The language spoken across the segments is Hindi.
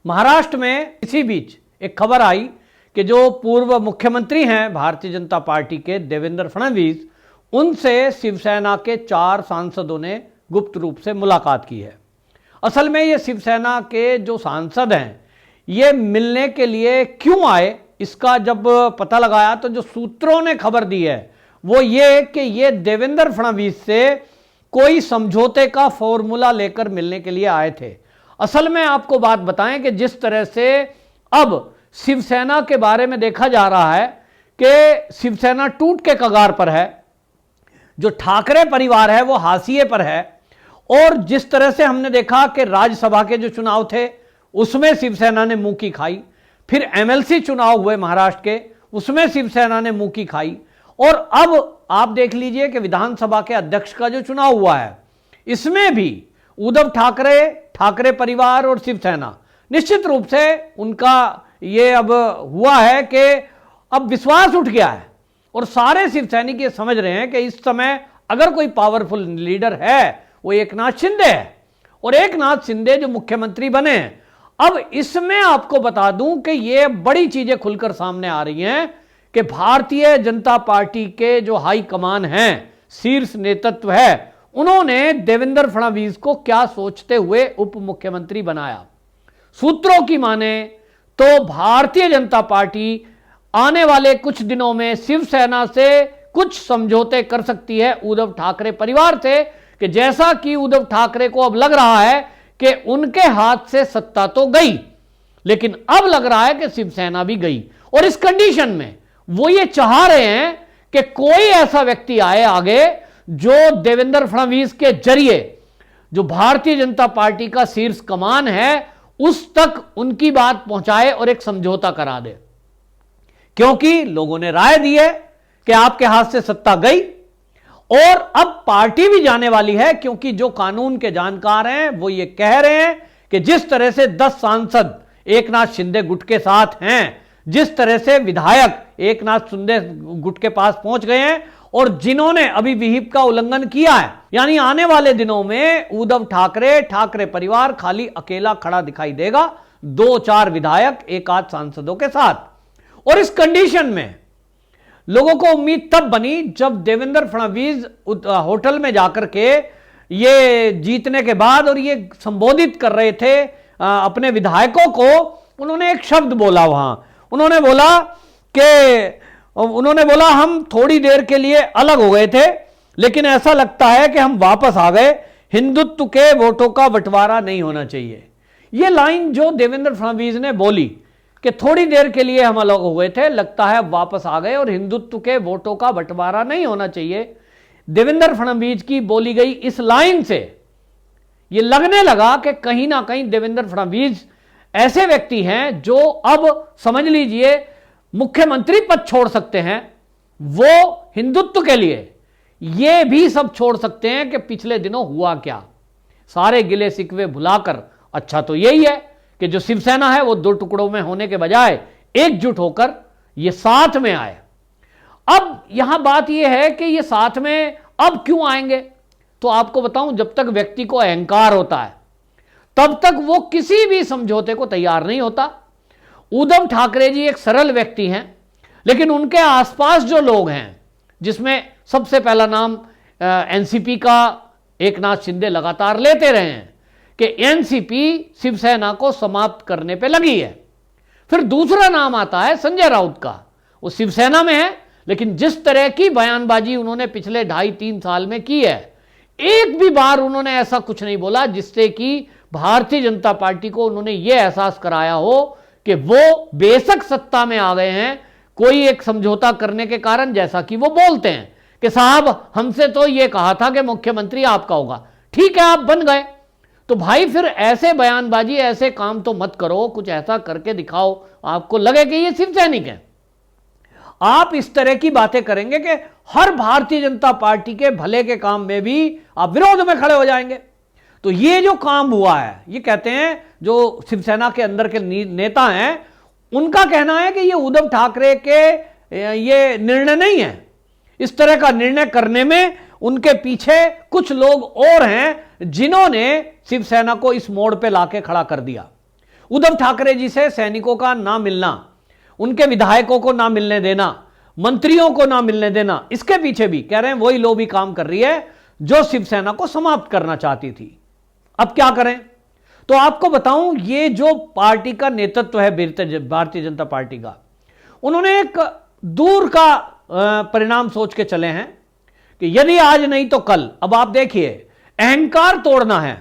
महाराष्ट्र में इसी बीच एक खबर आई कि जो पूर्व मुख्यमंत्री हैं भारतीय जनता पार्टी के देवेंद्र फडणवीस, उनसे शिवसेना के 4 सांसदों ने गुप्त रूप से मुलाकात की है। असल में ये शिवसेना के जो सांसद हैं ये मिलने के लिए क्यों आए, इसका जब पता लगाया तो जो सूत्रों ने खबर दी है वो ये कि ये देवेंद्र फडणवीस से कोई समझौते का फॉर्मूला लेकर मिलने के लिए आए थे। असल में आपको बात बताएं कि जिस तरह से अब शिवसेना के बारे में देखा जा रहा है कि शिवसेना टूट के कगार पर है, जो ठाकरे परिवार है वो हाशिए पर है, और जिस तरह से हमने देखा कि राज्यसभा के जो चुनाव थे उसमें शिवसेना ने मुंह की खाई, फिर एमएलसी चुनाव हुए महाराष्ट्र के, उसमें शिवसेना ने मुंह की खाई, और अब आप देख लीजिए कि विधानसभा के अध्यक्ष का जो चुनाव हुआ है इसमें भी उद्धव ठाकरे, ठाकरे परिवार और शिवसेना निश्चित रूप से उनका ये अब हुआ है कि अब विश्वास उठ गया है, और सारे शिवसैनिक ये समझ रहे हैं कि इस समय अगर कोई पावरफुल लीडर है वो एकनाथ शिंदे है, और एकनाथ शिंदे जो मुख्यमंत्री बने हैं। अब इसमें आपको बता दूं कि ये बड़ी चीजें खुलकर सामने आ रही हैं कि भारतीय जनता पार्टी के जो हाई कमान हैं, शीर्ष नेतृत्व है, उन्होंने देवेंद्र फडणवीस को क्या सोचते हुए उप मुख्यमंत्री बनाया। सूत्रों की माने तो भारतीय जनता पार्टी आने वाले कुछ दिनों में शिवसेना से कुछ समझौते कर सकती है उद्धव ठाकरे परिवार से, कि जैसा कि उद्धव ठाकरे को अब लग रहा है कि उनके हाथ से सत्ता तो गई, लेकिन अब लग रहा है कि शिवसेना भी गई, और इस कंडीशन में वो ये चाह रहे हैं कि कोई ऐसा व्यक्ति आए आगे जो देवेंद्र फडणवीस के जरिए जो भारतीय जनता पार्टी का शीर्ष कमान है उस तक उनकी बात पहुंचाए और एक समझौता करा दे, क्योंकि लोगों ने राय दी है कि आपके हाथ से सत्ता गई और अब पार्टी भी जाने वाली है, क्योंकि जो कानून के जानकार हैं वो ये कह रहे हैं कि जिस तरह से 10 सांसद एकनाथ शिंदे गुट के साथ हैं, जिस तरह से विधायक एकनाथ शिंदे गुट के पास पहुंच गए हैं और जिन्होंने अभी विहिप का उल्लंघन किया है, यानी आने वाले दिनों में उद्धव ठाकरे, ठाकरे परिवार खाली अकेला खड़ा दिखाई देगा 2-4 विधायक, 1-8 सांसदों के साथ। और इस कंडीशन में लोगों को उम्मीद तब बनी जब देवेंद्र फडणवीस होटल में जाकर के ये जीतने के बाद और ये संबोधित कर रहे थे अपने विधायकों को, उन्होंने एक शब्द बोला वहां, उन्होंने बोला हम थोड़ी देर के लिए अलग हो गए थे, लेकिन ऐसा लगता है कि हम वापस आ गए, हिंदुत्व के वोटों का बंटवारा नहीं होना चाहिए। यह लाइन जो देवेंद्र फडणवीस ने बोली कि थोड़ी देर के लिए हम अलग हो गए थे, लगता है वापस आ गए और हिंदुत्व के वोटों का बंटवारा नहीं होना चाहिए, देवेंद्र फडणवीस की बोली गई इस लाइन से यह लगने लगा कि कहीं ना कहीं देवेंद्र फडणवीस ऐसे व्यक्ति हैं जो अब समझ लीजिए मुख्यमंत्री पद छोड़ सकते हैं, वो हिंदुत्व के लिए ये भी सब छोड़ सकते हैं कि पिछले दिनों हुआ क्या, सारे गिले शिकवे भुलाकर अच्छा तो यही है कि जो शिवसेना है वो 2 टुकड़ों में होने के बजाय एकजुट होकर ये साथ में आए। अब यहां बात यह है कि ये साथ में अब क्यों आएंगे, तो आपको बताऊं, जब तक व्यक्ति को अहंकार होता है तब तक वो किसी भी समझौते को तैयार नहीं होता। उद्धव ठाकरे जी एक सरल व्यक्ति हैं, लेकिन उनके आसपास जो लोग हैं, जिसमें सबसे पहला नाम एनसीपी का एकनाथ शिंदे लगातार लेते रहे हैं कि एनसीपी शिवसेना को समाप्त करने पे लगी है। फिर दूसरा नाम आता है संजय राउत का, वो शिवसेना में है, लेकिन जिस तरह की बयानबाजी उन्होंने पिछले 2.5-3 साल में की है, एक भी बार उन्होंने ऐसा कुछ नहीं बोला जिससे कि भारतीय जनता पार्टी को उन्होंने यह एहसास कराया हो कि वो बेशक सत्ता में आ गए हैं कोई एक समझौता करने के कारण, जैसा कि वो बोलते हैं कि साहब हमसे तो ये कहा था कि मुख्यमंत्री आपका होगा, ठीक है आप बन गए, तो भाई फिर ऐसे बयानबाजी, ऐसे काम तो मत करो, कुछ ऐसा करके दिखाओ आपको लगे कि ये शिव सैनिक है। आप इस तरह की बातें करेंगे कि हर भारतीय जनता पार्टी के भले के काम में भी आप विरोध में खड़े हो जाएंगे। तो ये जो काम हुआ है, ये कहते हैं जो शिवसेना के अंदर के नेता हैं, उनका कहना है कि ये उद्धव ठाकरे के ये निर्णय नहीं है, इस तरह का निर्णय करने में उनके पीछे कुछ लोग और हैं जिन्होंने शिवसेना को इस मोड़ पे लाके खड़ा कर दिया। उद्धव ठाकरे जी से सैनिकों का ना मिलना, उनके विधायकों को ना मिलने देना, मंत्रियों को ना मिलने देना, इसके पीछे भी कह रहे हैं वही लॉबी काम कर रही है जो शिवसेना को समाप्त करना चाहती थी। अब क्या करें? तो आपको बताऊं, ये जो पार्टी का नेतृत्व है भारतीय जनता पार्टी का, उन्होंने एक दूर का परिणाम सोच के चले हैं कि यदि आज नहीं तो कल। अब आप देखिए, अहंकार तोड़ना है।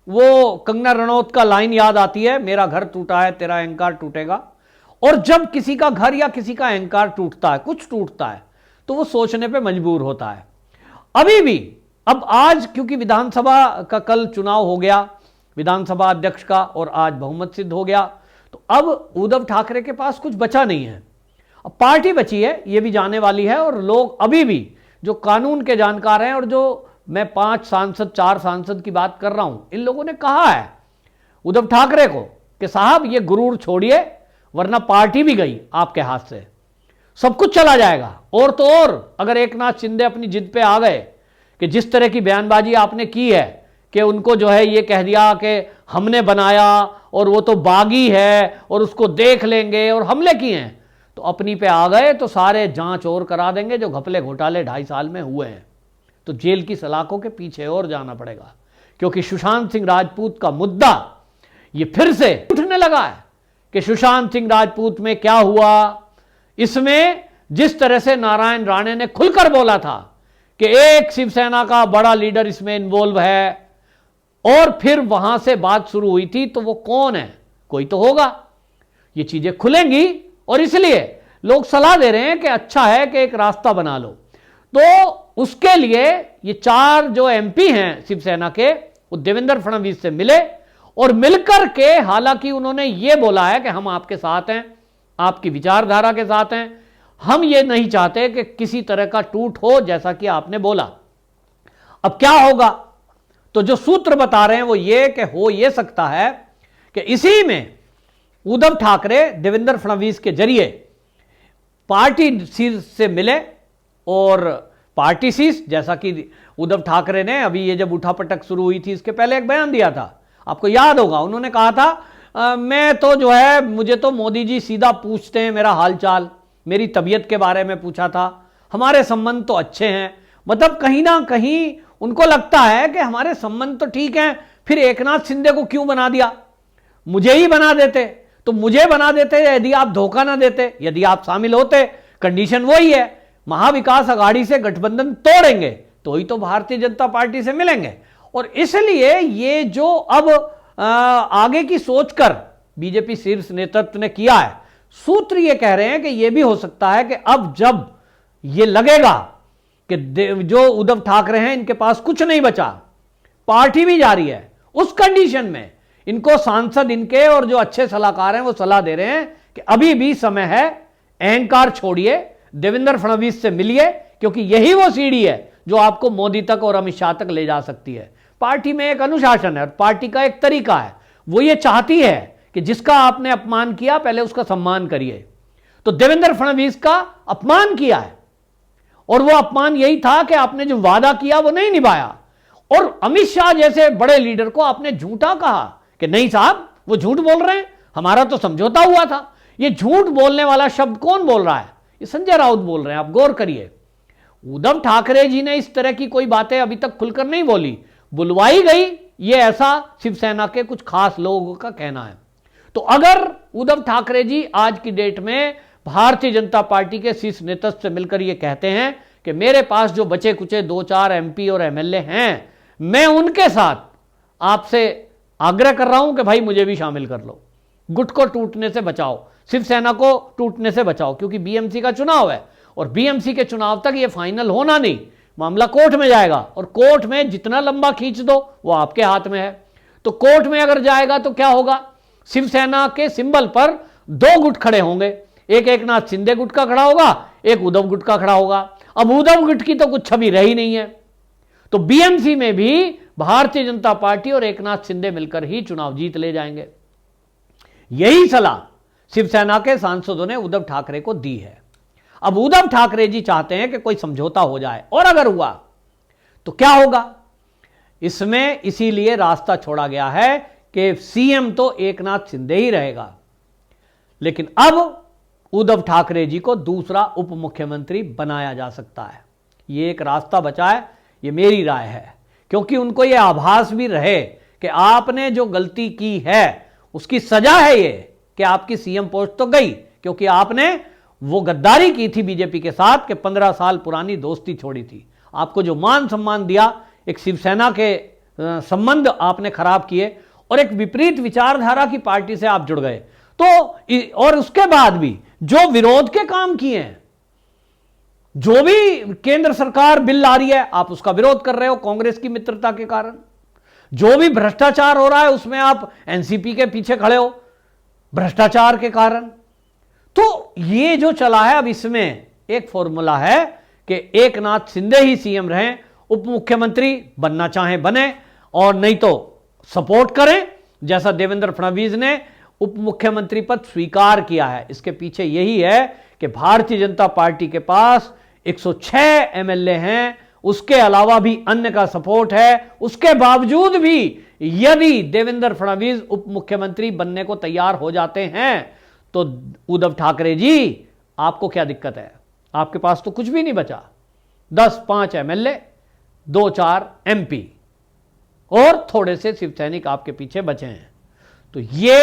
वो कंगना रनौत का लाइन याद आती है, मेरा घर टूटा है तेरा अहंकार टूटेगा। और जब किसी का घर या किसी का अहंकार टूटता है, कुछ टूटता है, तो वो सोचने पे मजबूर होता है। अभी भी, अब आज क्योंकि विधानसभा का कल चुनाव हो गया, विधानसभा अध्यक्ष का, और आज बहुमत सिद्ध हो गया, तो अब उद्धव ठाकरे के पास कुछ बचा नहीं है। अब पार्टी बची है, ये भी जाने वाली है। और लोग अभी भी जो कानून के जानकार हैं, और जो मैं 5 सांसद 4 सांसद की बात कर रहा हूं, इन लोगों ने कहा है उद्धव ठाकरे को कि साहब ये गुरूर छोड़िए, वरना पार्टी भी गई आपके हाथ से, सब कुछ चला जाएगा। और तो और अगर एकनाथ शिंदे अपनी जिद पे आ गए कि जिस तरह की बयानबाजी आपने की है कि उनको जो है ये कह दिया कि हमने बनाया और वो तो बागी है और उसको देख लेंगे और हमले किए हैं, तो अपनी पे आ गए तो सारे जांच और करा देंगे जो घपले घोटाले 2.5 साल में हुए हैं। तो जेल की सलाखों के पीछे और जाना पड़ेगा, क्योंकि सुशांत सिंह राजपूत का मुद्दा ये फिर से उठने लगा है कि सुशांत सिंह राजपूत में क्या हुआ। इसमें जिस तरह से नारायण राणे ने खुलकर बोला था कि एक शिवसेना का बड़ा लीडर इसमें इन्वॉल्व है, और फिर वहां से बात शुरू हुई थी, तो वो कौन है? कोई तो होगा। ये चीजें खुलेंगी और इसलिए लोग सलाह दे रहे हैं कि अच्छा है कि एक रास्ता बना लो। तो उसके लिए ये 4 जो एमपी हैं शिवसेना के, वो देवेंद्र फडणवीस से मिले और मिलकर के, हालांकि उन्होंने ये बोला है कि हम आपके साथ हैं, आपकी विचारधारा के साथ हैं, हम ये नहीं चाहते कि किसी तरह का टूट हो, जैसा कि आपने बोला। अब क्या होगा? तो जो सूत्र बता रहे हैं वो ये कि हो ये सकता है कि इसी में उद्धव ठाकरे देवेंद्र फडणवीस के जरिए पार्टी शीर्ष से मिले, और पार्टी शीर्ष, जैसा कि उद्धव ठाकरे ने अभी ये जब उठापटक शुरू हुई थी इसके पहले एक बयान दिया था, आपको याद होगा, उन्होंने कहा था मैं तो जो है, मुझे तो मोदी जी सीधा पूछते हैं मेरा हालचाल, मेरी तबीयत के बारे में पूछा था, हमारे संबंध तो अच्छे हैं। मतलब कहीं ना कहीं उनको लगता है कि हमारे संबंध तो ठीक हैं, फिर एकनाथ शिंदे को क्यों बना दिया? मुझे ही बना देते, तो मुझे बना देते यदि आप धोखा ना देते, यदि आप शामिल होते। कंडीशन वही है, महाविकास अघाड़ी से गठबंधन तोड़ेंगे तो ही तो भारतीय जनता पार्टी से मिलेंगे। और इसलिए ये जो अब आगे की सोचकर बीजेपी शीर्ष नेतृत्व ने किया है, सूत्र ये कह रहे हैं कि ये भी हो सकता है कि अब जब ये लगेगा कि जो उद्धव ठाकरे हैं इनके पास कुछ नहीं बचा, पार्टी भी जारी है, उस कंडीशन में इनको सांसद इनके और जो अच्छे सलाहकार हैं वो सलाह दे रहे हैं कि अभी भी समय है, अहंकार छोड़िए, देवेंद्र फडणवीस से मिलिए, क्योंकि यही वो सीढ़ी है जो आपको मोदी तक और अमित शाह तक ले जा सकती है। पार्टी में एक अनुशासन है और पार्टी का एक तरीका है, वो ये चाहती है कि जिसका आपने अपमान किया पहले उसका सम्मान करिए। तो देवेंद्र फडणवीस का अपमान किया है, और वो अपमान यही था कि आपने जो वादा किया वो नहीं निभाया, और अमित शाह जैसे बड़े लीडर को आपने झूठा कहा कि नहीं साहब वो झूठ बोल रहे हैं, हमारा तो समझौता हुआ था। ये झूठ बोलने वाला शब्द कौन बोल रहा है? ये संजय राउत बोल रहे हैं। आप गौर करिए, उद्धव ठाकरे जी ने इस तरह की कोई बातें अभी तक खुलकर नहीं बोली, बुलवाई गई, ये ऐसा शिवसेना के कुछ खास लोगों का कहना है। तो अगर उद्धव ठाकरे जी आज की डेट में भारतीय जनता पार्टी के शीर्ष नेतृत्व से मिलकर ये कहते हैं कि मेरे पास जो बचे कुचे 2-4 एमपी और एमएलए हैं, मैं उनके साथ आपसे आग्रह कर रहा हूं कि भाई मुझे भी शामिल कर लो, गुट को टूटने से बचाओ, शिवसेना को टूटने से बचाओ, क्योंकि बीएमसी का चुनाव है और बीएमसी के चुनाव तक ये फाइनल होना नहीं, मामला कोर्ट में जाएगा, और कोर्ट में जितना लंबा खींच दो वो आपके हाथ में है। तो कोर्ट में अगर जाएगा तो क्या होगा? शिवसेना के सिंबल पर 2 गुट खड़े होंगे, एक एकनाथ शिंदे गुट का खड़ा होगा, एक उद्धव गुट का खड़ा होगा। अब उद्धव गुट की तो कुछ छवि रही नहीं है, तो बीएमसी में भी भारतीय जनता पार्टी और एकनाथ शिंदे मिलकर ही चुनाव जीत ले जाएंगे। यही सलाह शिवसेना के सांसदों ने उद्धव ठाकरे को दी है। अब उद्धव ठाकरे जी चाहते हैं कि कोई समझौता हो जाए, और अगर हुआ तो क्या होगा? इसमें इसीलिए रास्ता छोड़ा गया है कि सीएम तो एकनाथ शिंदे ही रहेगा, लेकिन अब उद्धव ठाकरे जी को दूसरा उप मुख्यमंत्री बनाया जा सकता है। ये एक रास्ता बचा है, ये मेरी राय है, क्योंकि उनको ये आभास भी रहे कि आपने जो गलती की है उसकी सजा है ये कि आपकी सीएम पोस्ट तो गई, क्योंकि आपने वो गद्दारी की थी बीजेपी के साथ कि 15 साल पुरानी दोस्ती छोड़ी थी। आपको जो मान सम्मान दिया, एक शिवसेना के संबंध आपने खराब किए और एक विपरीत विचारधारा की पार्टी से आप जुड़ गए। तो और उसके बाद भी जो विरोध के काम किए हैं, जो भी केंद्र सरकार बिल ला रही है आप उसका विरोध कर रहे हो कांग्रेस की मित्रता के कारण, जो भी भ्रष्टाचार हो रहा है उसमें आप एनसीपी के पीछे खड़े हो भ्रष्टाचार के कारण। तो ये जो चला है, अब इसमें एक फॉर्मूला है कि एकनाथ शिंदे ही सीएम रहें, उप मुख्यमंत्री बनना चाहें बने और नहीं तो सपोर्ट करें, जैसा देवेंद्र फडणवीस ने उप मुख्यमंत्री पद स्वीकार किया है। इसके पीछे यही है कि भारतीय जनता पार्टी के पास 106 एमएलए हैं, उसके अलावा भी अन्य का सपोर्ट है। उसके बावजूद भी यदि देवेंद्र फडणवीस उप मुख्यमंत्री बनने को तैयार हो जाते हैं तो उद्धव ठाकरे जी आपको क्या दिक्कत है? आपके पास तो कुछ भी नहीं बचा, 10-5 एमएलए, 2-4 एमपी और थोड़े से शिवसैनिक आपके पीछे बचे हैं। तो ये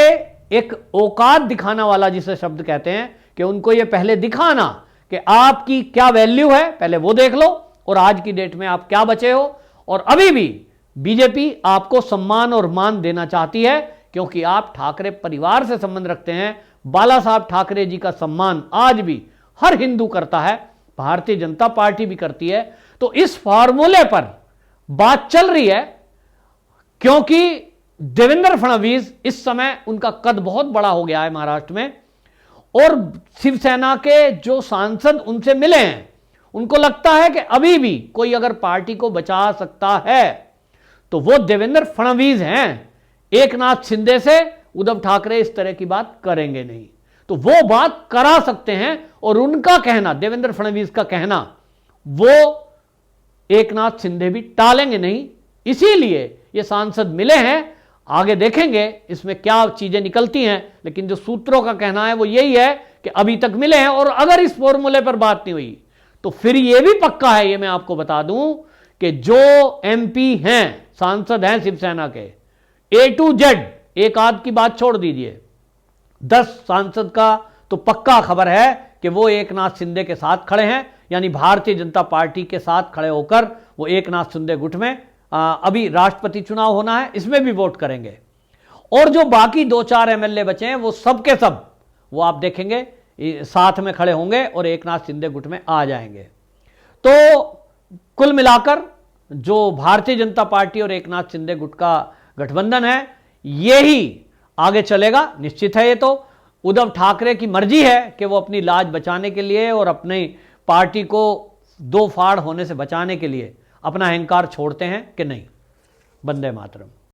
एक औकात दिखाना वाला जिसे शब्द कहते हैं कि उनको ये पहले दिखाना कि आपकी क्या वैल्यू है, पहले वो देख लो और आज की डेट में आप क्या बचे हो। और अभी भी बीजेपी आपको सम्मान और मान देना चाहती है क्योंकि आप ठाकरे परिवार से संबंध रखते हैं। बाला साहब ठाकरे जी का सम्मान आज भी हर हिंदू करता है, भारतीय जनता पार्टी भी करती है। तो इस फॉर्मूले पर बात चल रही है क्योंकि देवेंद्र फडणवीस इस समय उनका कद बहुत बड़ा हो गया है महाराष्ट्र में और शिवसेना के जो सांसद उनसे मिले हैं उनको लगता है कि अभी भी कोई अगर पार्टी को बचा सकता है तो वो देवेंद्र फडणवीस हैं। एकनाथ शिंदे से उद्धव ठाकरे इस तरह की बात करेंगे नहीं, तो वो बात करा सकते हैं। और उनका कहना, देवेंद्र फडणवीस का कहना, वो एकनाथ शिंदे भी टालेंगे नहीं। इसीलिए ये सांसद मिले हैं। आगे देखेंगे इसमें क्या चीजें निकलती हैं, लेकिन जो सूत्रों का कहना है वो यही है कि अभी तक मिले हैं। और अगर इस फॉर्मूले पर बात नहीं हुई तो फिर ये भी पक्का है, ये मैं आपको बता दूं कि जो एमपी हैं, सांसद हैं शिवसेना के A to Z, एक आध की बात छोड़ दीजिए, 10 सांसद का तो पक्का खबर है कि वो एकनाथ शिंदे के साथ खड़े हैं, यानी भारतीय जनता पार्टी के साथ खड़े होकर वो एकनाथ शिंदे गुट में अभी राष्ट्रपति चुनाव होना है, इसमें भी वोट करेंगे। और जो बाकी 2-4 एमएलए बचे हैं वो सब के सब वो आप देखेंगे साथ में खड़े होंगे और एकनाथ शिंदे गुट में आ जाएंगे। तो कुल मिलाकर जो भारतीय जनता पार्टी और एकनाथ शिंदे गुट का गठबंधन है यही आगे चलेगा, निश्चित है। ये तो उद्धव ठाकरे की मर्जी है कि वो अपनी लाज बचाने के लिए और अपनी पार्टी को दो फाड़ होने से बचाने के लिए अपना अहंकार छोड़ते हैं कि नहीं। वंदे मातरम।